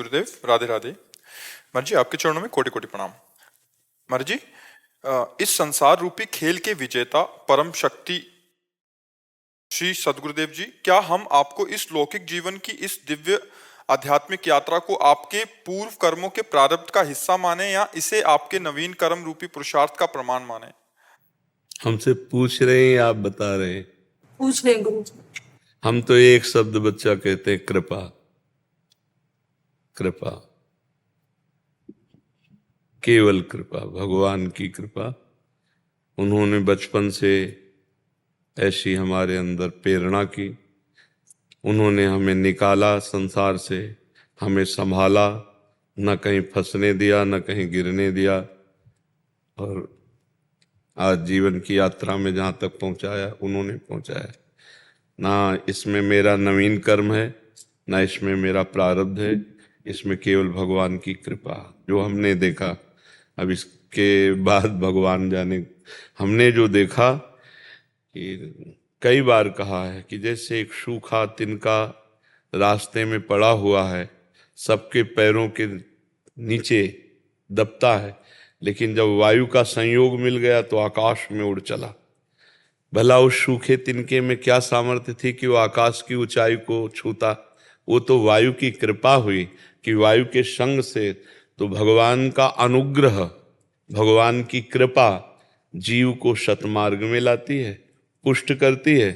गुरुदेव, राधे राधे। मर जी, आपके चरणों में कोटि कोटि प्रणाम। मर जी, इस संसार रूपी खेल के विजेता परम शक्ति श्री सदगुरुदेव जी, क्या हम आपको इस लौकिक जीवन की इस दिव्य आध्यात्मिक यात्रा को आपके पूर्व कर्मों के प्रारब्ध का हिस्सा माने या इसे आपके नवीन कर्म रूपी पुरुषार्थ का प्रमाण माने? हमसे पूछ रहे हैं, आप बता रहे हैं। पूछ रहे गुरु जी। हम तो एक शब्द बच्चा कहते हैं, कृपा। कृपा, केवल कृपा, भगवान की कृपा। उन्होंने बचपन से ऐसी हमारे अंदर प्रेरणा की। उन्होंने हमें निकाला संसार से, हमें संभाला, न कहीं फंसने दिया, न कहीं गिरने दिया, और आज जीवन की यात्रा में जहाँ तक पहुँचाया उन्होंने पहुँचाया। ना इसमें मेरा नवीन कर्म है, ना इसमें मेरा प्रारब्ध है, इसमें केवल भगवान की कृपा। जो हमने देखा, अब इसके बाद भगवान जाने। हमने जो देखा कि कई बार कहा है कि जैसे एक सूखा तिनका रास्ते में पड़ा हुआ है, सबके पैरों के नीचे दबता है, लेकिन जब वायु का संयोग मिल गया तो आकाश में उड़ चला। भला उस सूखे तिनके में क्या सामर्थ्य थी कि वो आकाश की ऊंचाई को छूता? वो तो वायु की कृपा हुई कि वायु के संग से, तो भगवान का अनुग्रह, भगवान की कृपा जीव को सतमार्ग में लाती है, पुष्ट करती है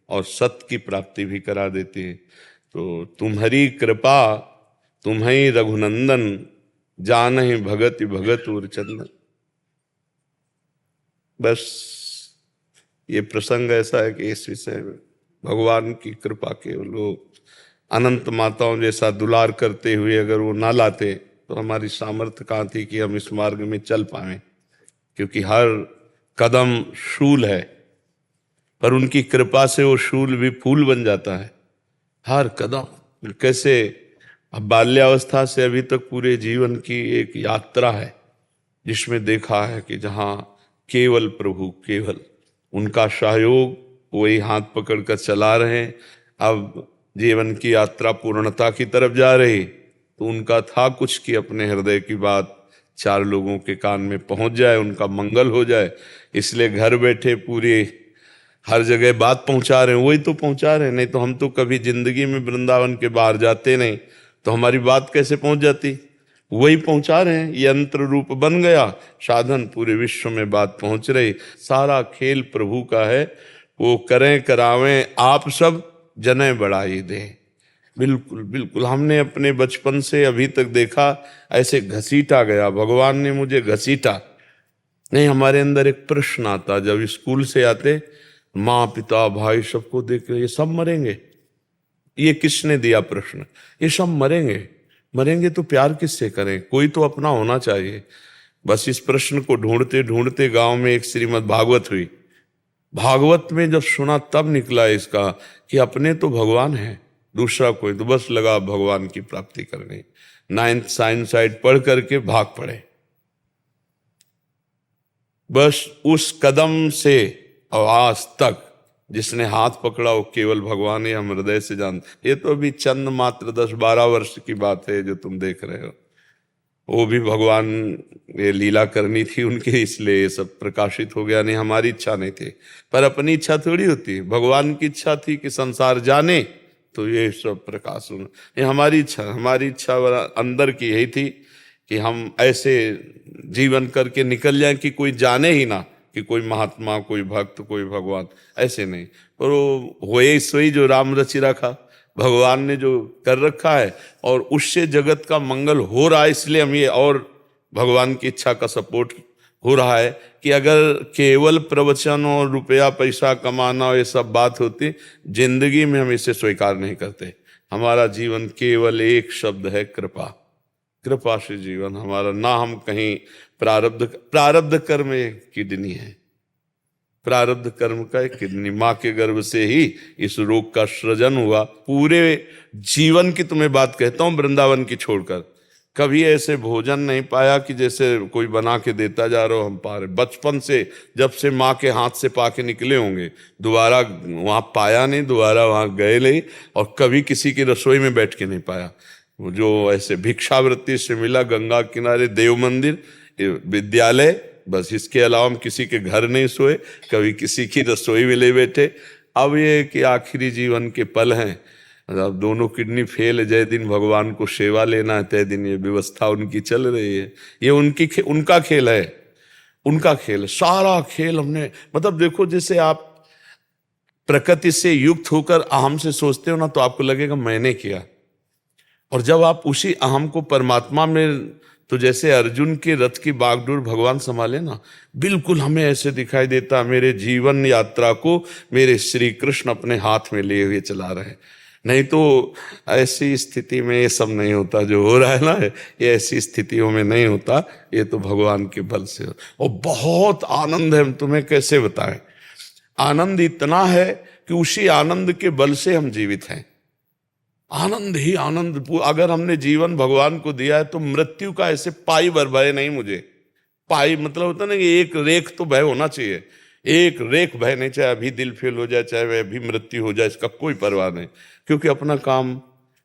और सत की प्राप्ति भी करा देती है। तो तुम्हारी कृपा तुम्हें रघुनंदन, जानहि भगति भगत उर चंदन। बस ये प्रसंग ऐसा है कि इस विषय में भगवान की कृपा के लोग अनंत माताओं जैसा दुलार करते हुए अगर वो ना लाते तो हमारी सामर्थ्य कहाँ थी कि हम इस मार्ग में चल पाएं, क्योंकि हर कदम शूल है, पर उनकी कृपा से वो शूल भी फूल बन जाता है। हर कदम कैसे, अब बाल्यावस्था से अभी तक पूरे जीवन की एक यात्रा है जिसमें देखा है कि जहाँ केवल प्रभु, केवल उनका सहयोग, वही हाथ पकड़कर चला रहे हैं। अब जीवन की यात्रा पूर्णता की तरफ जा रही, तो उनका था कुछ कि अपने हृदय की बात चार लोगों के कान में पहुंच जाए, उनका मंगल हो जाए। इसलिए घर बैठे पूरे हर जगह बात पहुंचा रहे हैं, वही तो पहुंचा रहे हैं। नहीं तो हम तो कभी जिंदगी में वृंदावन के बाहर जाते नहीं, तो हमारी बात कैसे पहुंच जाती? वही पहुंचा रहे हैं, यंत्र रूप बन गया साधन, पूरे विश्व में बात पहुंच रही। सारा खेल प्रभु का है, वो करें करावें आप सब, जने बढ़ाई दें। बिल्कुल बिल्कुल, हमने अपने बचपन से अभी तक देखा, ऐसे घसीटा गया, भगवान ने मुझे घसीटा नहीं। हमारे अंदर एक प्रश्न आता, जब स्कूल से आते, माँ पिता भाई सबको देख के, ये सब मरेंगे, ये किसने दिया प्रश्न? ये सब मरेंगे, मरेंगे तो प्यार किससे करें? कोई तो अपना होना चाहिए। बस इस प्रश्न को ढूंढते ढूंढते गांव में एक श्रीमद् भागवत हुई। भागवत में जब सुना तब निकला इसका कि अपने तो भगवान है, दूसरा कोई, तो बस लगा भगवान की प्राप्ति करनी। 9th साइंस साइड पढ़ करके भाग पड़े। बस उस कदम से और आज तक जिसने हाथ पकड़ा वो केवल भगवान ही हम हृदय से जानते। ये तो अभी चंद मात्र 10-12 वर्ष की बात है जो तुम देख रहे हो। वो भी भगवान ये लीला करनी थी उनके, इसलिए ये सब प्रकाशित हो गया। नहीं, हमारी इच्छा नहीं थी, पर अपनी इच्छा थोड़ी होती, भगवान की इच्छा थी कि संसार जाने, तो ये सब प्रकाश होना। ये हमारी इच्छा अंदर की यही थी कि हम ऐसे जीवन करके निकल जाएं कि कोई जाने ही ना कि कोई महात्मा, कोई भक्त, कोई भगवान, ऐसे नहीं। पर वो होए सोई जो राम रचि रखा, भगवान ने जो कर रखा है, और उससे जगत का मंगल हो रहा है। इसलिए हम ये, और भगवान की इच्छा का सपोर्ट हो रहा है कि अगर केवल प्रवचन और रुपया पैसा कमाना ये सब बात होती, जिंदगी में हम इसे स्वीकार नहीं करते। हमारा जीवन केवल एक शब्द है, कृपा। कृपा से जीवन हमारा, ना हम कहीं प्रारब्ध कर्म एक किडनी है, प्रारब्ध कर्म का एक किडनी। माँ के गर्भ से ही इस रोग का सृजन हुआ। पूरे जीवन की तुम्हें बात कहता हूं, वृंदावन की छोड़कर कभी ऐसे भोजन नहीं पाया कि जैसे कोई बना के देता जा रहा हो, हम पा रहे। बचपन से जब से माँ के हाथ से पा के निकले होंगे, दोबारा वहाँ पाया नहीं, दोबारा वहाँ गए नहीं, और कभी किसी की रसोई में बैठ के नहीं पाया। वो जो ऐसे भिक्षावृत्ति से मिला, गंगा किनारे देव मंदिर, विद्यालय, बस इसके अलावा हम किसी के घर नहीं सोए, कभी किसी की रसोई में ले बैठे। अब ये कि आखिरी जीवन के पल हैं, अब दोनों किडनी फेल है, जय दिन भगवान को सेवा लेना है तय दिन ये व्यवस्था उनकी चल रही है। ये उनका खेल है, उनका खेल। सारा खेल हमने, मतलब देखो, जैसे आप प्रकृति से युक्त होकर अहम से सोचते हो ना, तो आपको लगेगा मैंने किया, और जब आप उसी अहम को परमात्मा में, तो जैसे अर्जुन के रथ की बागडोर भगवान संभाले ना, बिल्कुल हमें ऐसे दिखाई देता मेरे जीवन यात्रा को मेरे श्री कृष्ण अपने हाथ में लिए हुए चला रहे हैं। नहीं तो ऐसी स्थिति में ये सब नहीं होता जो हो रहा है ना, ये ऐसी स्थितियों में नहीं होता, ये तो भगवान के बल से। और बहुत आनंद है, हम तुम्हें कैसे बताएं। आनंद इतना है कि उसी आनंद के बल से हम जीवित हैं। आनंद ही आनंद। अगर हमने जीवन भगवान को दिया है तो मृत्यु का ऐसे पाई भर भय नहीं मुझे। पाई मतलब होता ना कि एक रेख तो भय होना चाहिए, एक रेख भय नहीं, चाहे अभी दिल फेल हो जाए, चाहे वह अभी मृत्यु हो जाए, इसका कोई परवाह नहीं, क्योंकि अपना काम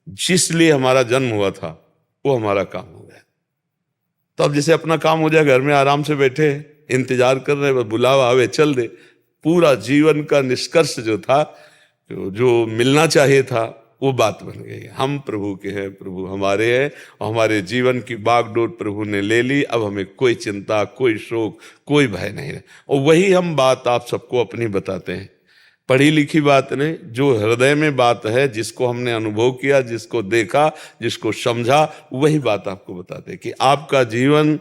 जिस लिए हमारा जन्म हुआ था वो हमारा काम हो गया। तो अब जैसे अपना काम हो जाए, घर में आराम से बैठे इंतजार कर रहे, बस बुलावा आवे चल दे। पूरा जीवन का निष्कर्ष जो था, जो मिलना चाहिए था, वो बात बन गई। हम प्रभु के हैं, प्रभु हमारे हैं, और हमारे जीवन की बागडोर प्रभु ने ले ली। अब हमें कोई चिंता, कोई शोक, कोई भय नहीं है। और वही हम बात आप सबको अपनी बताते हैं, पढ़ी लिखी बात नहीं, जो हृदय में बात है, जिसको हमने अनुभव किया, जिसको देखा, जिसको समझा, वही बात आपको बताते हैं कि आपका जीवन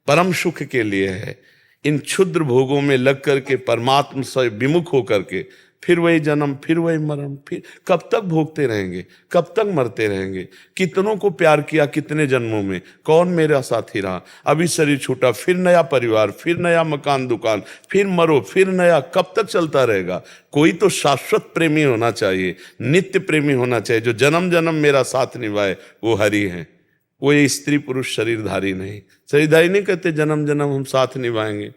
परम सुख के लिए है। इन क्षुद्र भोगों में लग करके परमात्मा से विमुख होकर के फिर वही जन्म, फिर वही मरण, फिर कब तक भोगते रहेंगे, कब तक मरते रहेंगे। कितनों को प्यार किया कितने जन्मों में, कौन मेरा साथी रहा। अभी शरीर छूटा, फिर नया परिवार, फिर नया मकान दुकान, फिर मरो, फिर नया, कब तक चलता रहेगा। कोई तो शाश्वत प्रेमी होना चाहिए, नित्य प्रेमी होना चाहिए, जो जन्म जन्म मेरा साथ निभाए, वो हरि हैं। वो ये स्त्री पुरुष शरीरधारी नहीं। शरीरधारी नहीं कहते जन्म जन्म हम साथ निभाएंगे।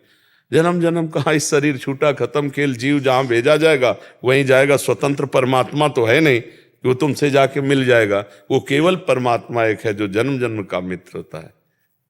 जन्म जन्म कहाँ, इस शरीर छूटा, खत्म खेल, जीव जहां भेजा जाएगा वहीं जाएगा। स्वतंत्र परमात्मा तो है नहीं कि वो तुमसे जाके मिल जाएगा। वो केवल परमात्मा एक है जो जन्म जन्म का मित्र होता है।